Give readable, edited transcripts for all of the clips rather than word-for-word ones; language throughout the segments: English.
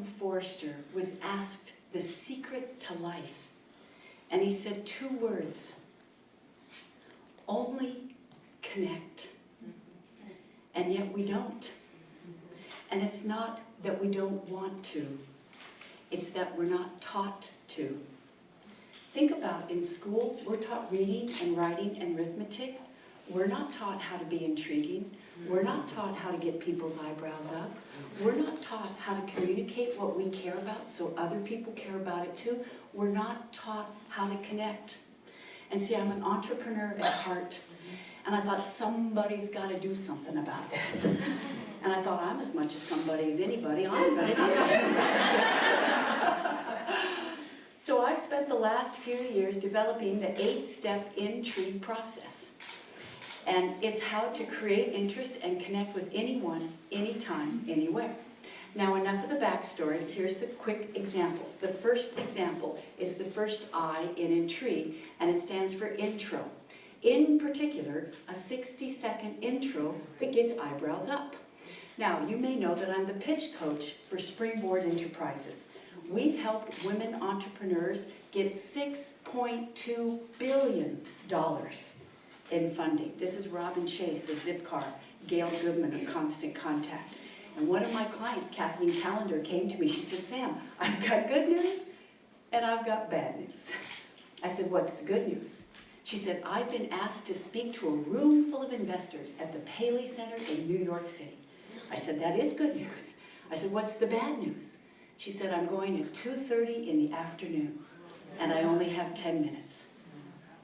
Norton Forrester was asked the secret to life, and he said 2 words: only connect. And yet we don't. And it's not that we don't want to, it's that we're not taught to. Think about, in school, we're taught reading and writing and arithmetic. We're not taught how to be intriguing. We're not taught how to get people's eyebrows up. We're not taught how to communicate what we care about so other people care about it too. We're not taught how to connect. And see, I'm an entrepreneur at heart. And I thought, somebody's got to do something about this. And I thought, I'm as much as somebody as anybody. I'm going to do something about it. So I've spent the last few years developing the 8-step Intrigue process. And it's how to create interest and connect with anyone, anytime, anywhere. Now, enough of the backstory. Here's the quick examples. The first example is the first I in Intrigue, and it stands for intro. In particular, a 60-second intro that gets eyebrows up. Now, you may know that I'm the pitch coach for Springboard Enterprises. We've helped women entrepreneurs get $6.2 billion in funding. This is Robin Chase of Zipcar, Gail Goodman of Constant Contact. And one of my clients, Kathleen Callender, came to me. She said, Sam, I've got good news and I've got bad news. I said, what's the good news? She said, I've been asked to speak to a room full of investors at the Paley Center in New York City. I said, that is good news. I said, what's the bad news? She said, I'm going at 2:30 in the afternoon, and I only have 10 minutes.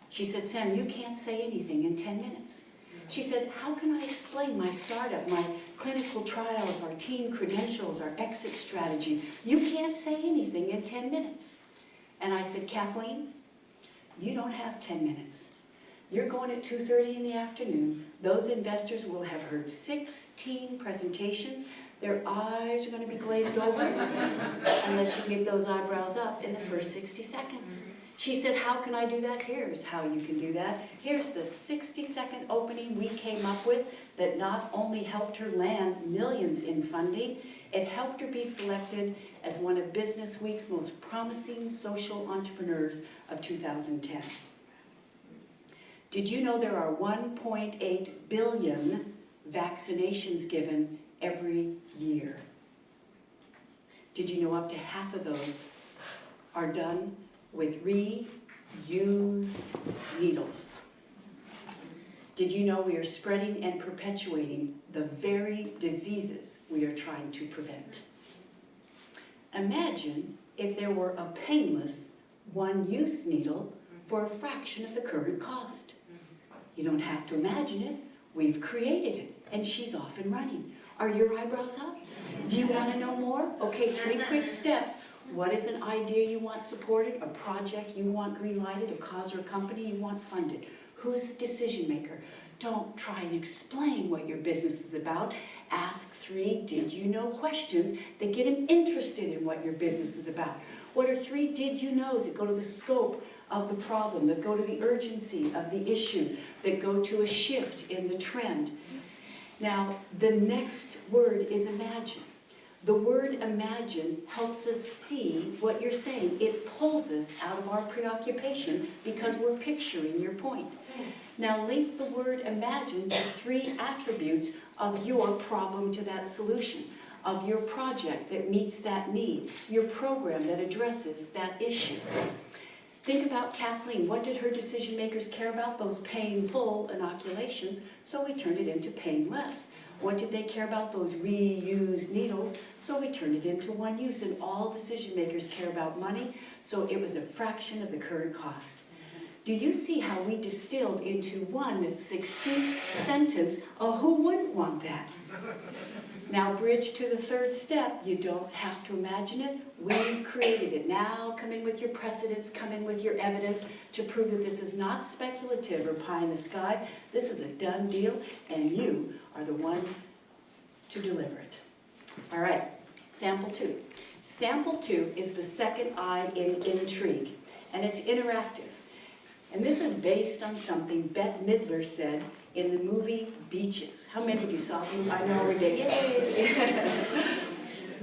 She said, Sam, you can't say anything in 10 minutes. She said, how can I explain my startup, my clinical trials, our team credentials, our exit strategy? You can't say anything in 10 minutes. And I said, Kathleen, you don't have 10 minutes. You're going at 2:30 in the afternoon. Those investors will have heard 16 presentations. Their eyes are going to be glazed over unless you can get those eyebrows up in the first 60 seconds. She said, how can I do that? Here's how you can do that. Here's the 60-second opening we came up with that not only helped her land millions in funding, it helped her be selected as one of Business Week's most promising social entrepreneurs of 2010. Did you know there are 1.8 billion vaccinations given every year? Did you know up to half of those are done with reused needles? Did you know we are spreading and perpetuating the very diseases we are trying to prevent? Imagine if there were a painless, one-use needle for a fraction of the current cost. You don't have to imagine it. We've created it, and she's off and running. Are your eyebrows up? Do you want to know more? Okay, 3 quick steps. What is an idea you want supported, a project you want green-lighted, a cause or company you want funded? Who's the decision maker? Don't try and explain what your business is about. Ask 3 did you know questions that get them interested in what your business is about. What are 3 did you knows that go to the scope of the problem, that go to the urgency of the issue, that go to a shift in the trend? Now, the next word is imagine. The word imagine helps us see what you're saying. It pulls us out of our preoccupation because we're picturing your point. Now link the word imagine to 3 attributes of your problem to that solution, of your project that meets that need, your program that addresses that issue. Think about Kathleen. What did her decision makers care about? Those painful inoculations, so we turned it into painless. What did they care about? Those reused needles, so we turned it into one use. And all decision makers care about money, so it was a fraction of the current cost. Do you see how we distilled into one succinct sentence, oh, who wouldn't want that? Now bridge to the 3rd step. You don't have to imagine it. We've created it. Now come in with your precedents, come in with your evidence to prove that this is not speculative or pie in the sky. This is a done deal, and you are the one to deliver it. All right, sample 2. Sample 2 is the second I in Intrigue, and it's interactive. And this is based on something Bette Midler said in the movie Beaches. How many of you saw the movie? I know we did. Yay!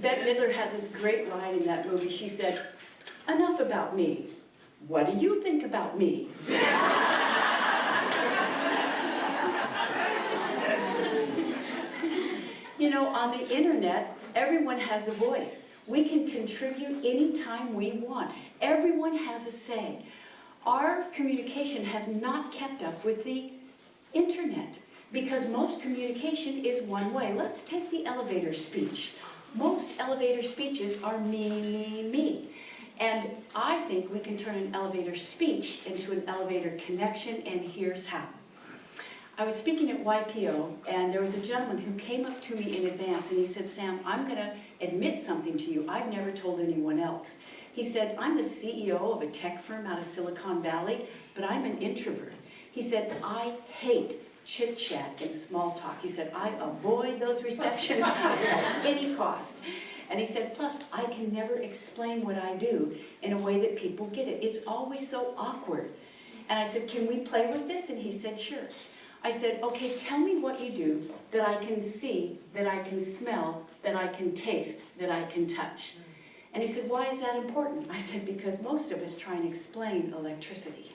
Bette Midler has this great line in that movie. She said, "Enough about me. What do you think about me?" You know, on the internet, everyone has a voice. We can contribute anytime we want. Everyone has a say. Our communication has not kept up with the internet because most communication is one way. Let's take the elevator speech. Most elevator speeches are me, me, me. And I think we can turn an elevator speech into an elevator connection, and here's how. I was speaking at YPO, and there was a gentleman who came up to me in advance, and he said, "Sam, I'm going to admit something to you I've never told anyone else." He said, "I'm the CEO of a tech firm out of Silicon Valley, but I'm an introvert." He said, "I hate chit-chat and small talk." He said, "I avoid those receptions at any cost." And he said, "Plus, I can never explain what I do in a way that people get it. It's always so awkward." And I said, "Can we play with this?" And he said, "Sure." I said, "Okay, tell me what you do that I can see, that I can smell, that I can taste, that I can touch." And he said, "Why is that important?" I said, "Because most of us try and explain electricity."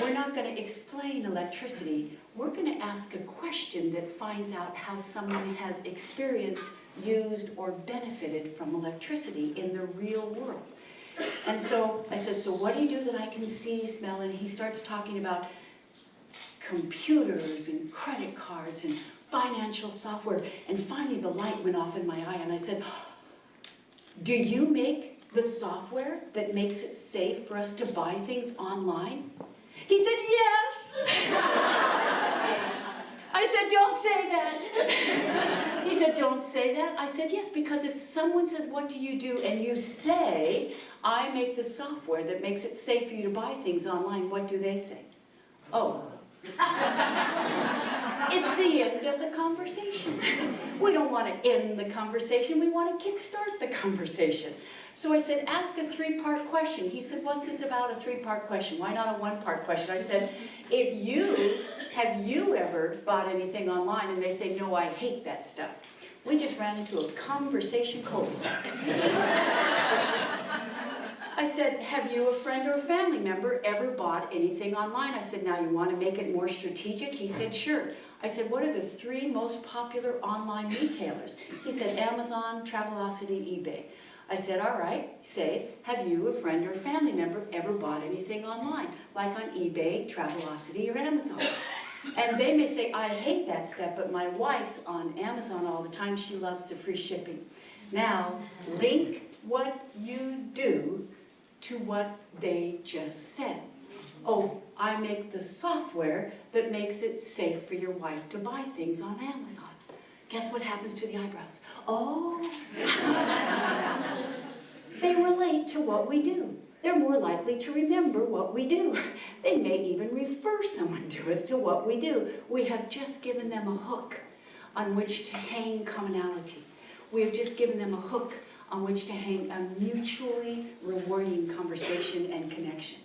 We're not going to explain electricity. We're going to ask a question that finds out how someone has experienced, used, or benefited from electricity in the real world. And so I said, "So what do you do that I can see, smell?" And he starts talking about computers and credit cards and financial software. And finally the light went off in my eye, and I said, "Do you make the software that makes it safe for us to buy things online?" He said, "Yes." I said, "Don't say that." He said, "Don't say that?" I said, "Yes, because if someone says, 'What do you do?' and you say, 'I make the software that makes it safe for you to buy things online,' what do they say?" "Oh." It's the end of the conversation. We don't want to end the conversation. We want to kickstart the conversation. So I said, "Ask a three-part question." He said, "What's this about a three-part question? Why not a one-part question?" I said, have you ever bought anything online?" And they say, "No, I hate that stuff." We just ran into a conversation cul-de-sac. I said, "Have you, a friend or a family member, ever bought anything online?" I said, "Now you want to make it more strategic?" He said, "Sure." I said, "What are the three most popular online retailers?" He said, "Amazon, Travelocity, eBay." I said, "All right, say, have you, a friend or a family member, ever bought anything online, like on eBay, Travelocity, or Amazon?" And they may say, "I hate that stuff, but my wife's on Amazon all the time. She loves the free shipping." Now, link what you do to what they just said. "Oh, I make the software that makes it safe for your wife to buy things on Amazon." Guess what happens to the eyebrows? Oh. They relate to what we do. They're more likely to remember what we do. They may even refer someone to us to what we do. We have just given them a hook on which to hang commonality. We have just given them a hook on which to hang a mutually rewarding conversation and connection.